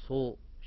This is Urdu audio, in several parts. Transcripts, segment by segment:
100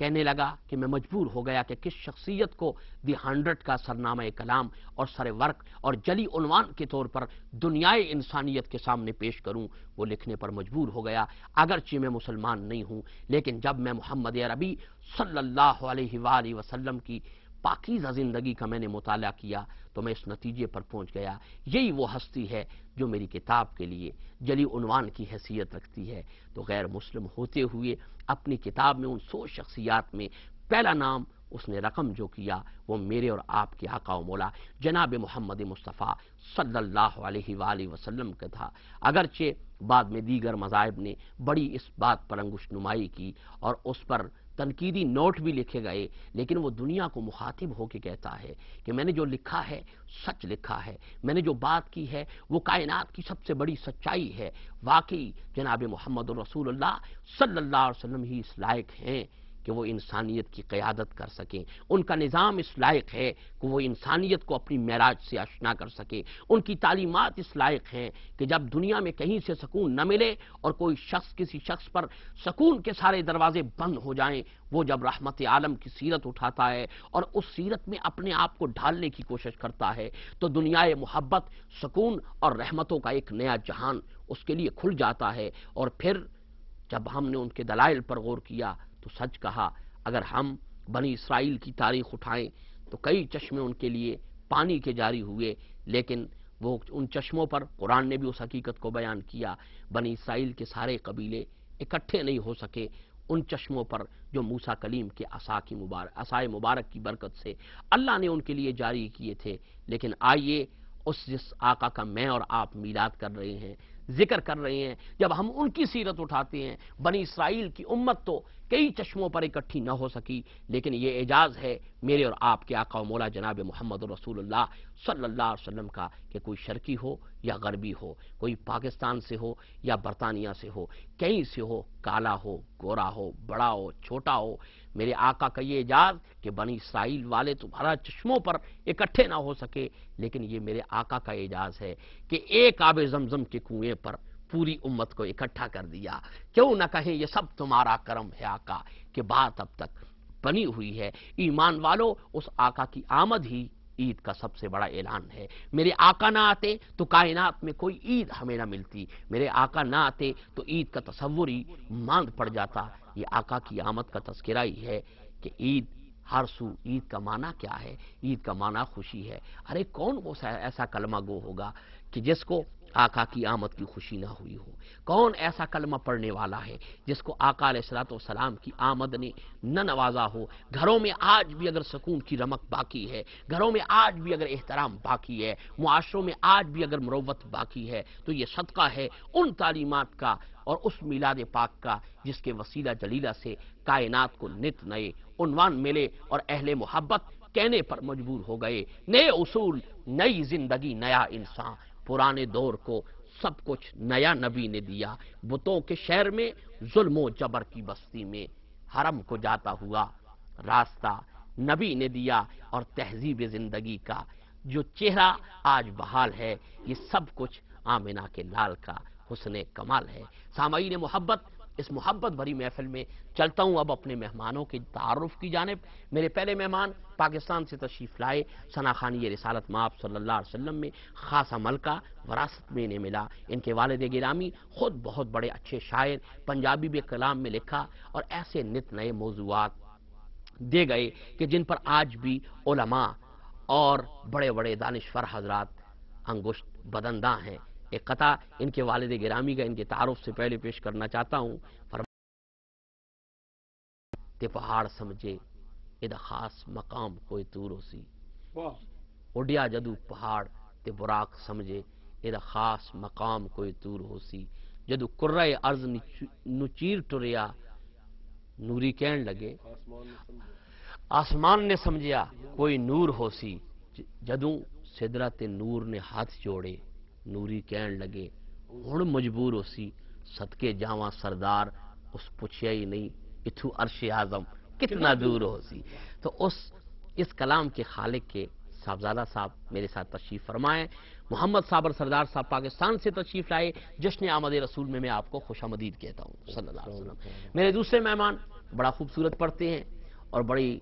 کہنے لگا کہ میں مجبور ہو گیا کہ کس شخصیت کو دی 100 کا سرنامہ کلام اور سر ورق اور جلی عنوان کے طور پر دنیائے انسانیت کے سامنے پیش کروں، وہ لکھنے پر مجبور ہو گیا۔ اگرچہ میں مسلمان نہیں ہوں، لیکن جب میں محمد عربی صلی اللہ علیہ وآلہ وسلم کی پاکیزہ زندگی کا میں نے مطالعہ کیا تو میں اس نتیجے پر پہنچ گیا، یہی وہ ہستی ہے جو میری کتاب کے لیے جلی عنوان کی حیثیت رکھتی ہے۔ تو غیر مسلم ہوتے ہوئے اپنی کتاب میں ان 100 شخصیات میں پہلا نام اس نے رقم جو کیا وہ میرے اور آپ کے آقا و مولا جناب محمد مصطفیٰ صلی اللہ علیہ وآلہ وسلم کا تھا۔ اگرچہ بعد میں دیگر مذاہب نے بڑی اس بات پر انگشت نمائی کی اور اس پر تنقیدی نوٹ بھی لکھے گئے، لیکن وہ دنیا کو مخاطب ہو کے کہتا ہے کہ میں نے جو لکھا ہے سچ لکھا ہے، میں نے جو بات کی ہے وہ کائنات کی سب سے بڑی سچائی ہے۔ واقعی جناب محمد رسول اللہ صلی اللہ علیہ وسلم ہی اس لائق ہیں کہ وہ انسانیت کی قیادت کر سکیں، ان کا نظام اس لائق ہے کہ وہ انسانیت کو اپنی معراج سے آشنا کر سکے، ان کی تعلیمات اس لائق ہیں کہ جب دنیا میں کہیں سے سکون نہ ملے اور کوئی شخص کسی شخص پر سکون کے سارے دروازے بند ہو جائیں، وہ جب رحمت عالم کی سیرت اٹھاتا ہے اور اس سیرت میں اپنے آپ کو ڈھالنے کی کوشش کرتا ہے تو دنیائے محبت، سکون اور رحمتوں کا ایک نیا جہان اس کے لیے کھل جاتا ہے۔ اور پھر جب ہم نے ان کے دلائل پر غور کیا تو سچ کہا، اگر ہم بنی اسرائیل کی تاریخ اٹھائیں تو کئی چشمے ان کے لیے پانی کے جاری ہوئے، لیکن وہ ان چشموں پر قرآن نے بھی اس حقیقت کو بیان کیا، بنی اسرائیل کے سارے قبیلے اکٹھے نہیں ہو سکے ان چشموں پر جو موسیٰ کلیم کے عصائے مبارک کی برکت سے اللہ نے ان کے لیے جاری کیے تھے۔ لیکن آئیے اس جس آقا کا میں اور آپ میلاد کر رہے ہیں، ذکر کر رہے ہیں، جب ہم ان کی سیرت اٹھاتے ہیں، بنی اسرائیل کی امت تو کئی چشموں پر اکٹھی نہ ہو سکی، لیکن یہ اعجاز ہے میرے اور آپ کے آقا و مولا جناب محمد رسول اللہ صلی اللہ علیہ وسلم کا کہ کوئی شرقی ہو یا غربی ہو، کوئی پاکستان سے ہو یا برطانیہ سے ہو، کہیں سے ہو، کالا ہو، گورا ہو، بڑا ہو، چھوٹا ہو، میرے آقا کا یہ اعجاز کہ بنی اسرائیل والے تمہارا چشموں پر اکٹھے نہ ہو سکے، لیکن یہ میرے آقا کا اعجاز ہے کہ ایک آب زمزم کے کنویں پر پوری امت کو اکٹھا کر دیا۔ کیوں نہ کہیں یہ سب تمہارا کرم ہے آقا کہ بات اب تک بنی ہوئی ہے۔ ایمان والو، اس آقا کی آمد ہی عید کا سب سے بڑا اعلان ہے۔ میرے آقا نہ آتے تو کائنات میں کوئی عید ہمیں نہ ملتی، میرے آقا نہ آتے تو عید کا تصور ہی ماند پڑ جاتا۔ یہ آقا کی آمد کا تذکرہ ہی ہے کہ عید ہر سو، عید کا معنی کیا ہے؟ عید کا معنی خوشی ہے۔ ارے کون وہ ایسا کلمہ گو ہوگا کہ جس کو آقا کی آمد کی خوشی نہ ہوئی ہو؟ کون ایسا کلمہ پڑھنے والا ہے جس کو آقا علیہ الصلوۃ والسلام کی آمد نے نہ نوازا ہو؟ گھروں میں آج بھی اگر سکون کی رمق باقی ہے، گھروں میں آج بھی اگر احترام باقی ہے، معاشروں میں آج بھی اگر مروت باقی ہے، تو یہ صدقہ ہے ان تعلیمات کا اور اس میلاد پاک کا جس کے وسیلہ جلیلہ سے کائنات کو نت نئے عنوان ملے اور اہل محبت کہنے پر مجبور ہو گئے، نئے اصول، نئی زندگی، نیا انسان۔ پرانے دور کو سب کچھ نیا نبی نے دیا، بتوں کے شہر میں، ظلم و جبر کی بستی میں، حرم کو جاتا ہوا راستہ نبی نے دیا، اور تہذیب زندگی کا جو چہرہ آج بحال ہے، یہ سب کچھ آمنہ کے لال کا حسن کمال ہے۔ سامعین محبت، اس محبت بھری محفل میں چلتا ہوں اب اپنے مہمانوں کے تعارف کی جانب۔ میرے پہلے مہمان پاکستان سے تشریف لائے، ثنا خوانی رسالت مآب صلی اللہ علیہ وسلم میں خاصا ملکہ وراثت میں انہیں ملا۔ ان کے والد گرامی خود بہت بڑے اچھے شاعر، پنجابی بھی کلام میں لکھا اور ایسے نت نئے موضوعات دے گئے کہ جن پر آج بھی علماء اور بڑے بڑے دانشور حضرات انگشت بدنداں ہیں۔ ایک قطع ان کے والد گرامی کا ان کے تعارف سے پہلے پیش کرنا چاہتا ہوں۔ تے پہاڑ سمجھے ادا خاص مقام کوئی تور ہو سی، اڈیا جدو پہاڑ تے براق سمجھے ادا خاص مقام کوئی تور ہو سی، جدو کرے ارض نچیر ٹریا نوری کہن لگے آسمان نے سمجھیا کوئی نور ہو سی، جدوں سدرت نور نے ہاتھ جوڑے نوری کہن لگے ہن مجبور ہو سی، صدقے جاواں سردار اس پوچھیا ہی نہیں اتھو عرش اعظم کتنا دور ہو سی۔ تو اس کلام کے خالق کے صاحبزادہ صاحب میرے ساتھ تشریف فرمائیں۔ محمد صابر سردار صاحب پاکستان سے تشریف لائے، جشن آمد رسول میں آپ کو خوش آمدید کہتا ہوں صلی اللہ علیہ وسلم۔ میرے دوسرے مہمان بڑا خوبصورت پڑھتے ہیں اور بڑی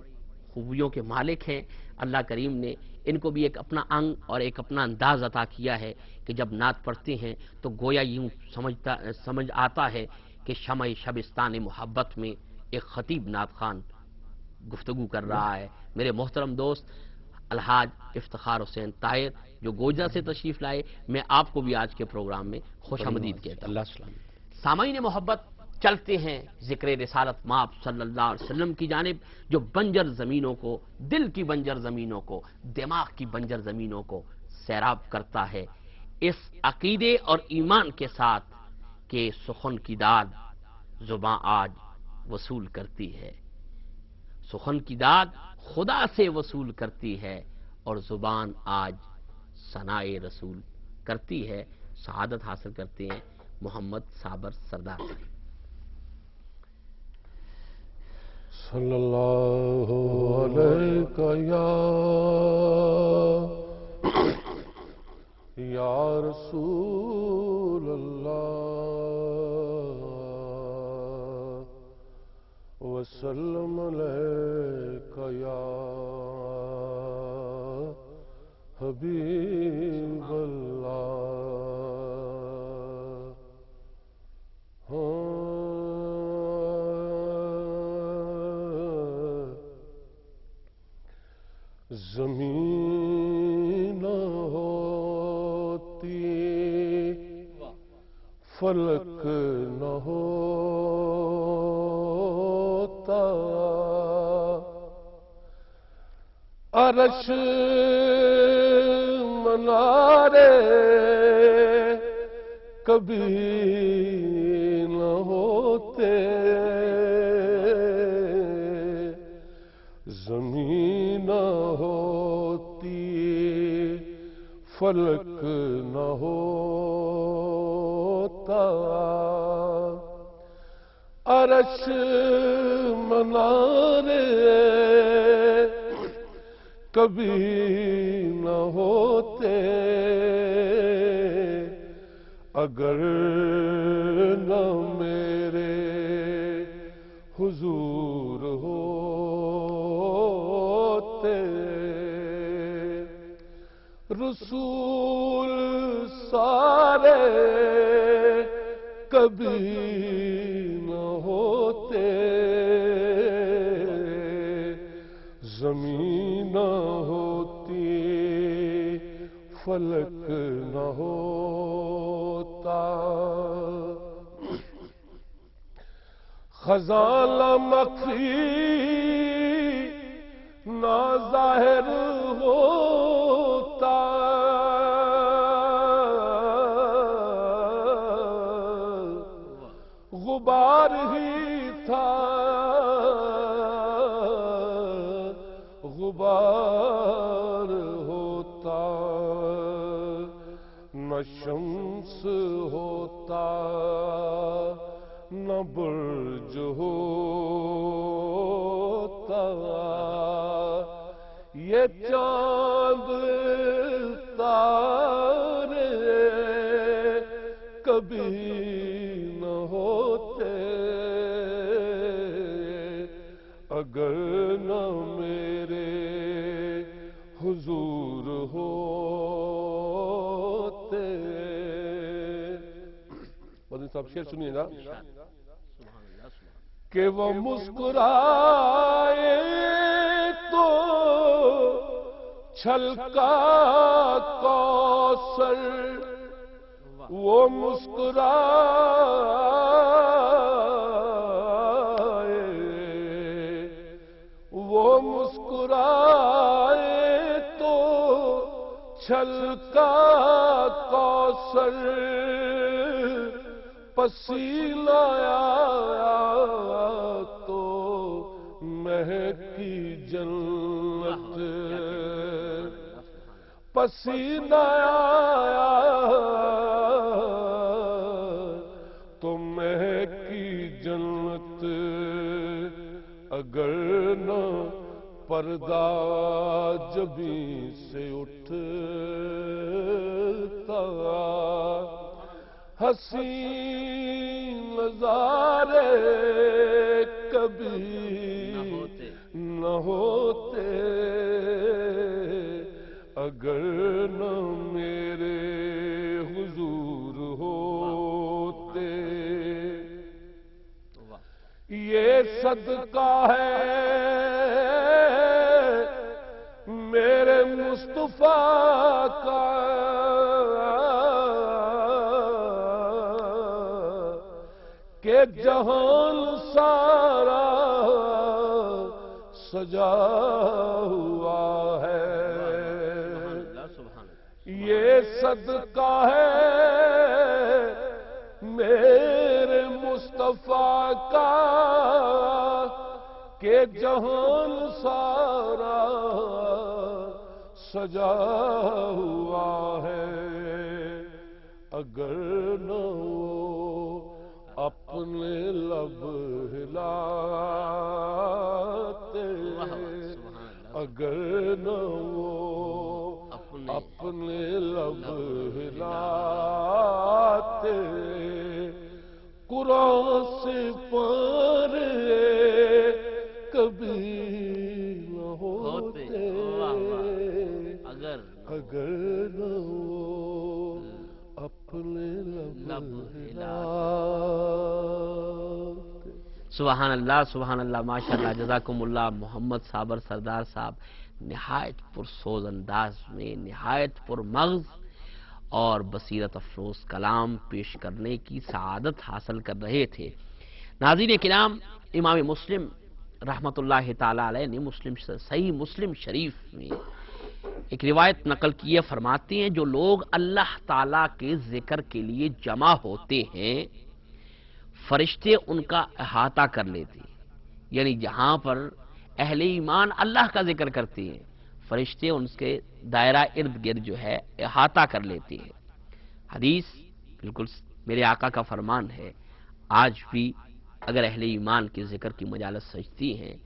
خوبیوں کے مالک ہیں. اللہ کریم نے ان کو بھی ایک اپنا انگ اور ایک اپنا انداز عطا کیا ہے کہ جب نعت پڑھتے ہیں تو گویا یوں سمجھ آتا ہے کہ شمع شبستان محبت میں ایک خطیب نعت خوان گفتگو کر رہا ہے. میرے محترم دوست الحاج افتخار حسین طاہر جو گوجرا سے تشریف لائے، میں آپ کو بھی آج کے پروگرام میں خوش آمدید کہتا ہوں. اللہ السلام. سامعین محبت، چلتے ہیں ذکر رسالت مآب صلی اللہ علیہ وسلم کی جانب، جو بنجر زمینوں کو، دل کی بنجر زمینوں کو، دماغ کی بنجر زمینوں کو سیراب کرتا ہے اس عقیدے اور ایمان کے ساتھ کہ سخن کی داد زباں آج وصول کرتی ہے. سخن کی داد خدا سے وصول کرتی ہے اور زبان آج ثنائے رسول کرتی ہے. سعادت حاصل کرتے ہیں محمد صابر سردار صاحب. صلی اللہ علیہ یا رسول اللہ وسلم علیک یا حبیب اللہ. زمین ہوتی فلک نہ ہوتا، عرش منارے کبھی نہ ہوتے، زمین نہ ہوتی فلک نہ ہوتا، عرش منارے کبھی نہ ہوتے، اگر نہ میرے حضور ہوتے، رسول سارے کبھی نہ ہوتے، زمین نہ ہوتی فلک نہ ہوتا، خزانہ مخفی نہ ظاہر ہوتا، غبار ہی تھا غبار ہوتا، نہ شمس ہوتا نہ برج ہوتا، یہ چاند تارے کبھی نہ ہوتے، اگر نہ میرے حضور ہوتے. مدنی صاحب شعر سنیے گا کہ وہ مسکرائے تو چھلکا کوثر، وہ مسکرائے تو چھلکا کوثر، پسینہ آیا تو مہکی جنت، پسینہ آیا تو مہکی جنت، اگر نہ پردہ جبیں سے اٹھتا، حسین نظارے کبھی ہوتے اگر نہ میرے حضور ہوتے یہ صدقہ ہے میرے مصطفیٰ کا کہ جہان سارا سجا ہوا ہے یہ صدقہ ہے میرے مصطفیٰ کا کہ جہان سارا سجا ہوا ہے اگر نہ وہ اپنے لب ہلاتے اگر نہ وہ اپنے لب ہلاتے قرآن سے پار کبھی نہ ہوتے اگر نہ وہ اپنے لب ہلاتے سبحان اللہ ماشاءاللہ جزاکم اللہ محمد صابر سردار صاحب نہایت پرسوز انداز میں نہایت پر مغز اور بصیرت افروز کلام پیش کرنے کی سعادت حاصل کر رہے تھے۔ ناظرین کرام، امام مسلم رحمت اللہ تعالی علیہ نے صحیح مسلم شریف میں ایک روایت نقل کیے، فرماتے ہیں جو لوگ اللہ تعالی کے ذکر کے لیے جمع ہوتے ہیں فرشتے ان کا احاطہ کر لیتے ہیں، یعنی جہاں پر اہل ایمان اللہ کا ذکر کرتے ہیں فرشتے ان کے دائرہ ارد گرد جو ہے احاطہ کر لیتے ہیں۔ حدیث بالکل میرے آقا کا فرمان ہے، آج بھی اگر اہل ایمان کے ذکر کی مجالس سجتی ہیں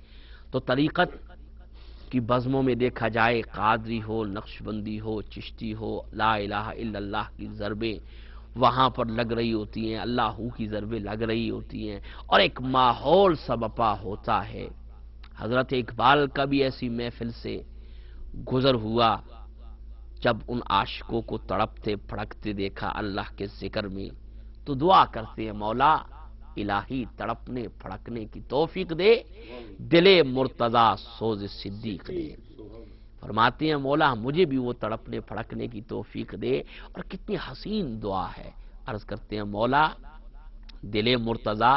تو طریقت کی بزموں میں دیکھا جائے قادری ہو، نقشبندی ہو، چشتی ہو، لا الہ الا اللہ کی ضربیں وہاں پر لگ رہی ہوتی ہیں، اللہ کی ضربیں لگ رہی ہوتی ہیں اور ایک ماحول سا بپا ہوتا ہے۔ حضرت اقبال کا بھی ایسی محفل سے گزر ہوا جب ان عاشقوں کو تڑپتے پھڑکتے دیکھا اللہ کے ذکر میں تو دعا کرتے ہیں مولا الہی تڑپنے پھڑکنے کی توفیق دے، دل مرتضی سوز صدیق دے۔ فرماتے ہیں مولا مجھے بھی وہ تڑپنے پھڑکنے کی توفیق دے، اور کتنی حسین دعا ہے۔ عرض کرتے ہیں مولا دل مرتضی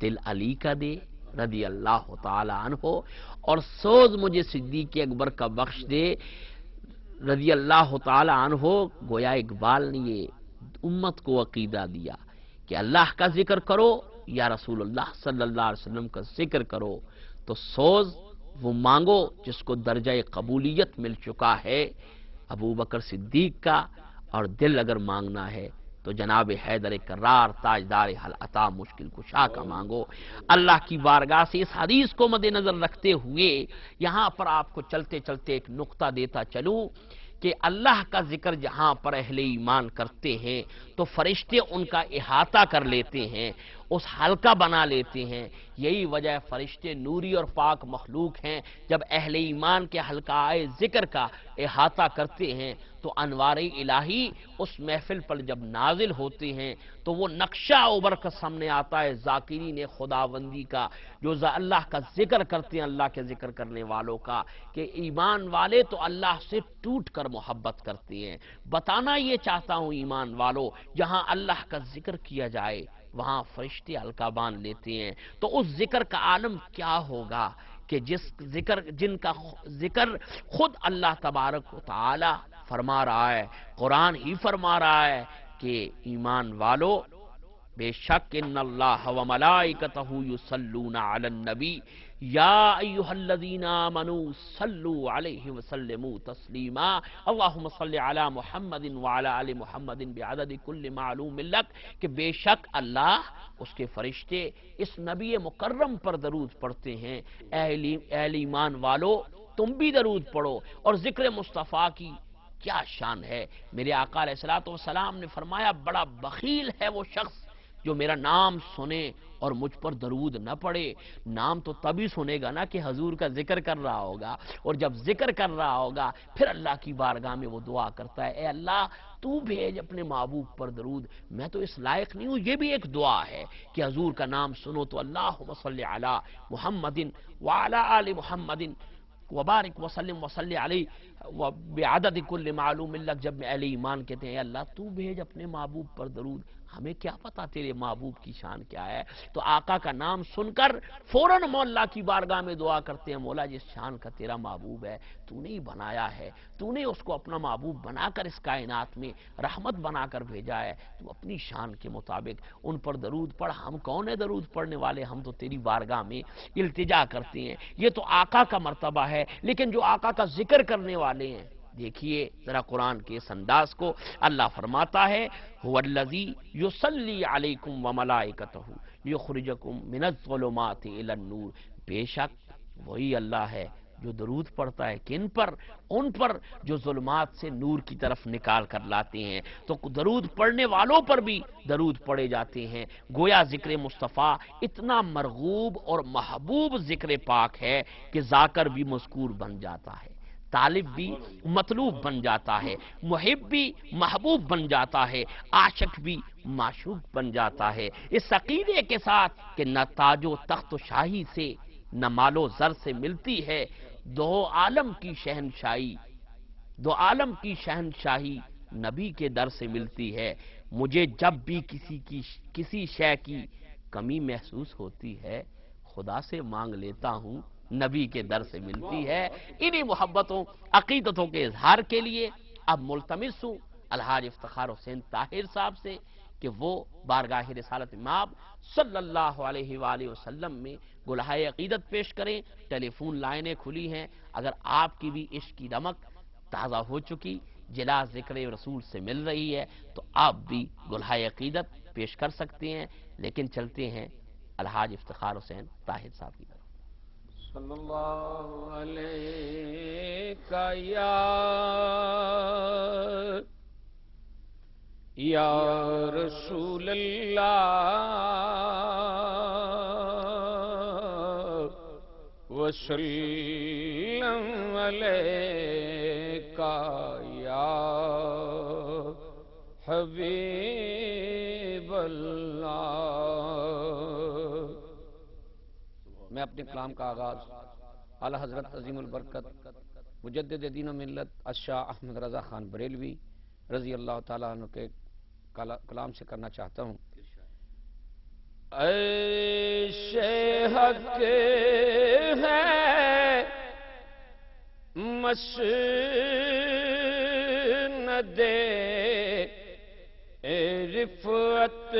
دل علی کا دے رضی اللہ تعالی عنہ، اور سوز مجھے صدیق اکبر کا بخش دے رضی اللہ تعالی عنہ۔ گویا اقبال نے یہ امت کو عقیدہ دیا کہ اللہ کا ذکر کرو یا رسول اللہ صلی اللہ علیہ وسلم کا ذکر کرو تو سوز وہ مانگو جس کو درجہ قبولیت مل چکا ہے ابو بکر صدیق کا، اور دل اگر مانگنا ہے تو جناب حیدر کرار تاجدار حل عطا مشکل کشا کا مانگو۔ اللہ کی بارگاہ سے اس حدیث کو مد نظر رکھتے ہوئے یہاں پر آپ کو چلتے چلتے ایک نقطہ دیتا چلوں کہ اللہ کا ذکر جہاں پر اہل ایمان کرتے ہیں تو فرشتے ان کا احاطہ کر لیتے ہیں، اس حلقہ بنا لیتے ہیں۔ یہی وجہ فرشتے نوری اور پاک مخلوق ہیں، جب اہل ایمان کے حلقہ ذکر کا احاطہ کرتے ہیں تو انوار الہی اس محفل پر جب نازل ہوتے ہیں تو وہ نقشہ ابھر کر سامنے آتا ہے ذاکرین خداوندی کا، جو اللہ کا ذکر کرتے ہیں، اللہ کے ذکر کرنے والوں کا، کہ ایمان والے تو اللہ سے ٹوٹ کر محبت کرتے ہیں۔ بتانا یہ چاہتا ہوں ایمان والوں، جہاں اللہ کا ذکر کیا جائے وہاں فرشتے حلقہ باندھ لیتے ہیں، تو اس ذکر کا عالم کیا ہوگا کہ جن کا ذکر خود اللہ تبارک و تعالی فرما رہا ہے، قرآن ہی فرما رہا ہے کہ ایمان والو بے شک ان اللہ و ملائکتہ یصلون علی النبی یا ایھا الذین آمنوا صلوا علیہ وسلموا تسلیما اللہم صل علی محمد وعلی آل محمد بعدد کل معلوم لک، کہ بے شک اللہ اس کے فرشتے اس نبی مکرم پر درود پڑھتے ہیں۔ اہل ایمان والو تم بھی درود پڑھو، اور ذکر مصطفیٰ کی کیا شان ہے۔ میرے آقا علیہ الصلوۃ والسلام نے فرمایا بڑا بخیل ہے وہ شخص جو میرا نام سنے اور مجھ پر درود نہ پڑے۔ نام تو تبھی سنے گا نا کہ حضور کا ذکر کر رہا ہوگا، اور جب ذکر کر رہا ہوگا پھر اللہ کی بارگاہ میں وہ دعا کرتا ہے، اے اللہ تو بھیج اپنے محبوب پر درود، میں تو اس لائق نہیں ہوں۔ یہ بھی ایک دعا ہے کہ حضور کا نام سنو تو اللہم صلی علی محمد وعلی آل محمد وبارک وسلم وصلی علیہ بعدد کل معلوم لک۔ جب میں اہل ایمان کہتے ہیں اے اللہ تو بھیج اپنے محبوب پر درود، ہمیں کیا پتا تیرے محبوب کی شان کیا ہے، تو آقا کا نام سن کر فوراً مولا کی بارگاہ میں دعا کرتے ہیں، مولا جس شان کا تیرا محبوب ہے تو نے ہی بنایا ہے، تو نے اس کو اپنا محبوب بنا کر اس کائنات میں رحمت بنا کر بھیجا ہے، تو اپنی شان کے مطابق ان پر درود پڑھ۔ ہم کون ہے درود پڑھنے والے، ہم تو تیری بارگاہ میں التجا کرتے ہیں۔ یہ تو آقا کا مرتبہ ہے، لیکن جو آقا کا ذکر کرنے والے ہیں، دیکھیے ذرا قرآن کے اس انداز کو، اللہ فرماتا ہے هو الذی یصلی علیکم وملائکتہ لیخرجکم من الظلمات الی النور۔ بے شک وہی اللہ ہے جو درود پڑھتا ہے، کن پر؟ ان پر جو ظلمات سے نور کی طرف نکال کر لاتے ہیں۔ تو درود پڑھنے والوں پر بھی درود پڑھے جاتے ہیں۔ گویا ذکر مصطفیٰ اتنا مرغوب اور محبوب ذکر پاک ہے کہ ذاکر بھی مذکور بن جاتا ہے، طالب بھی مطلوب بن جاتا ہے، محب بھی محبوب بن جاتا ہے، عاشق بھی معشوق بن جاتا ہے، اس عقیدے کے ساتھ کہ نہ تاج و تخت و شاہی سے نہ مال و زر سے ملتی ہے دو عالم کی شہنشاہی، دو عالم کی شہنشاہی نبی کے در سے ملتی ہے۔ مجھے جب بھی کسی شے کی کمی محسوس ہوتی ہے، خدا سے مانگ لیتا ہوں، نبی کے در سے ملتی ہے۔ انہی محبتوں عقیدتوں کے اظہار کے لیے اب ملتمس ہوں الحاج افتخار حسین طاہر صاحب سے کہ وہ بارگاہ رسالت مآب صلی اللہ علیہ وآلہ وسلم میں گلہائے عقیدت پیش کریں۔ ٹیلی فون لائنیں کھلی ہیں، اگر آپ کی بھی عشق کی رمق تازہ ہو چکی، جلا ذکر رسول سے مل رہی ہے، تو آپ بھی گلہائے عقیدت پیش کر سکتے ہیں۔ لیکن چلتے ہیں الحاج افتخار حسین طاہر صاحب کی طرف۔ صلی اللہ علیہ یا رسول اللہ وسلم علیکہ یا حبیب اللہ۔ میں اپنے کلام کا آغاز اعلیٰ حضرت عظیم البرکت مجدد دین و ملت الشاہ احمد رضا خان بریلوی رضی اللہ تعالیٰ عنہ کے کلام سے کرنا چاہتا ہوں۔ عرش حق ہے مسند رفعت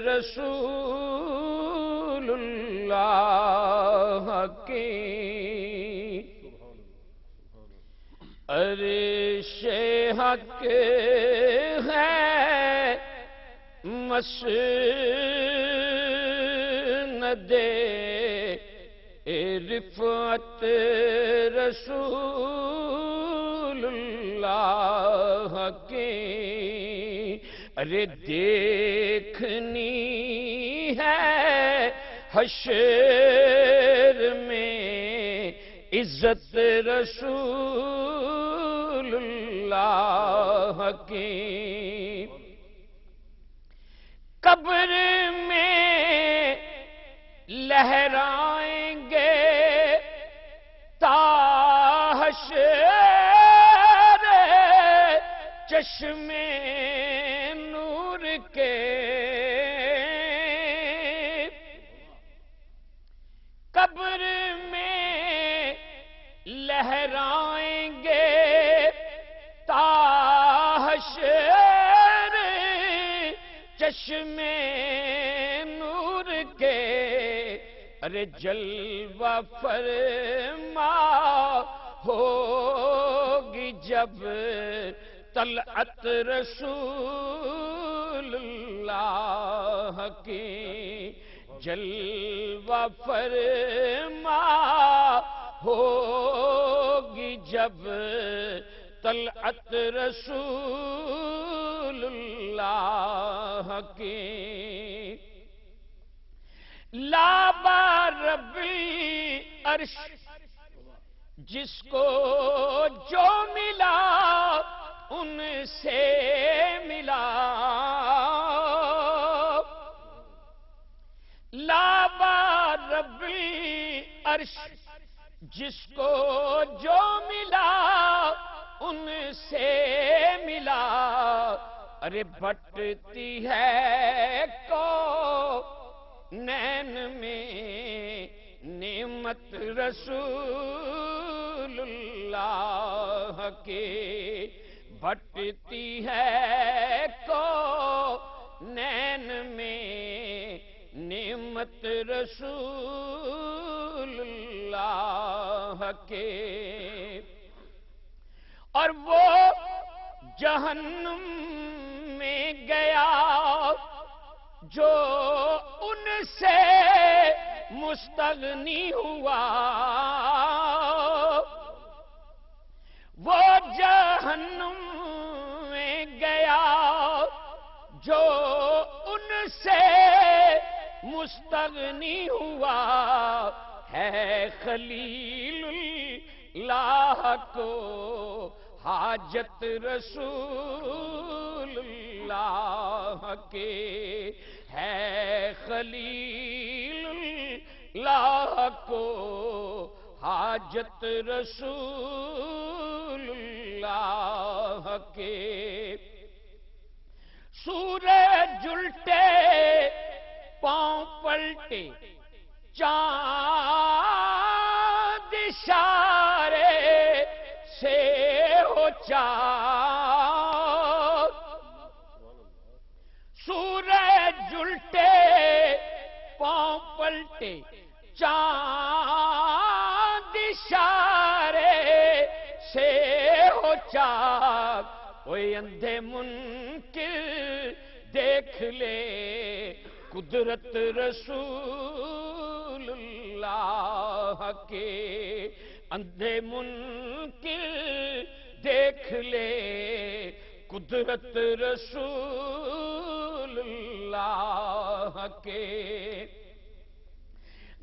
رسول اللہ کی، عرش حق ہے مسند رفعت رسول اللہ کی، ارے دیکھنی ہے حشر میں عزت رسول اللہ کی، قبر میں لہرائیں گے تا حشر چشمے نور کے، قبر میں لہرائیں گے تا حشر چشمے نور کے، ارے جلوہ فرما ہوگی جب طلعت رسول اللہ کی، جلوہ فرما ہوگی جب طلعت رسول اللہ کی لابا ربی عرش جس کو جو ملا ان سے ملا لابا ربی عرش جس کو جو ملا ان سے ملا ارے بٹتی ہے کو نین میں نعمت رسول اللہ کی بٹتی ہے کو نین میں نعمت رسول اللہ کے اور وہ جہنم میں گیا جو ان سے مستغنی ہوا وہ جہنم میں گیا جو ان سے مستغنی ہوا ہے خلیل اللہ کو حاجت رسول اللہ کے ہے خلیل اللہ کو حاجت رسول اللہ کے سورج الٹے پاؤں پلٹے چاند اشارے سے ہو چار سورج الٹے پاؤں پلٹے چاند اشارے سے ہو چار کوئی اندھے منکر دیکھ لے قدرت رسول اللہ کے اندھے منکر دیکھ لے قدرت رسول اللہ کے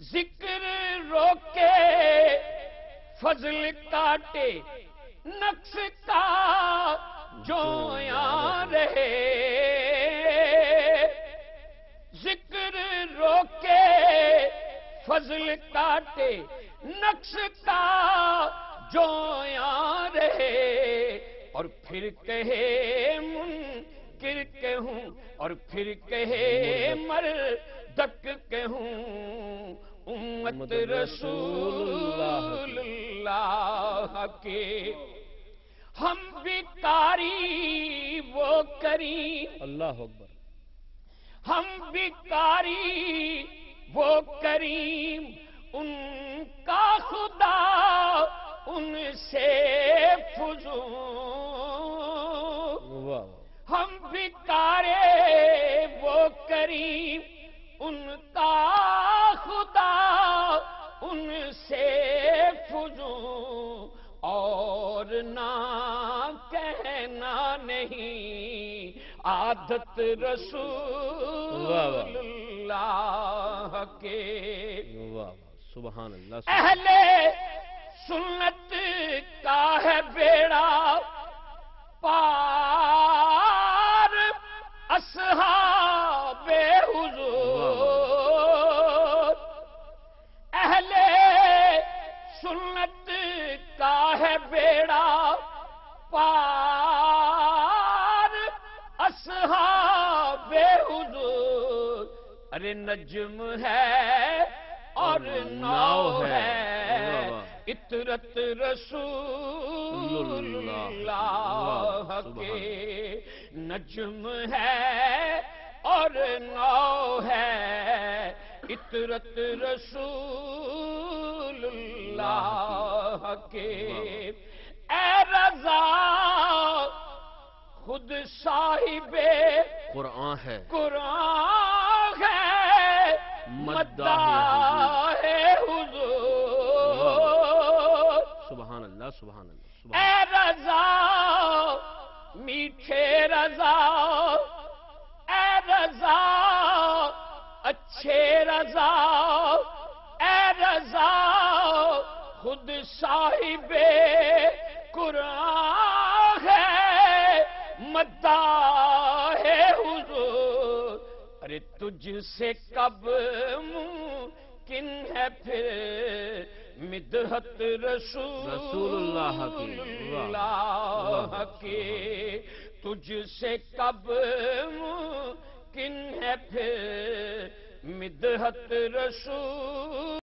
ذکر روکے فضل کاٹے نقص کا جو یہاں رہے ذکر روکے فضل کاٹے نقص کا جو یہاں رہے اور پھر کہے منکر کہوں اور پھر کہے مردک کہوں امت رسول اللہ کے ہم بیکاری وہ کریں اللہ اکبر ہم بیکاری وہ کریم ان کا خدا ان سے فزوں ہم بیکارے وہ کریم ان کا خدا ان سے فزوں اور نہ کہنا نہیں عادت رسول اللہ کے سبحان اللہ اہل سنت کا ہے بیڑا پار اصحاب حضور اہل سنت کا ہے بیڑا پار اصحاب حضور ارے نجم ہے اور ناؤ ہے اطرت رسول اللہ کے نجم ہے اور ناؤ ہے اطرت رسول اللہ کے اے رضا خود صاحب قرآن ہے قرآن ہے مداح حضور سبحان اللہ سبحان اللہ اے رضا میٹھے رضا اے رضا اچھے رضا اے رضا خود صاحب قرآن ہے مداح حضور ارے تجھ سے کب ممکن ہے پھر مدحت رسول اللہ کی تجھ سے کب ممکن ہے پھر مدحت رسول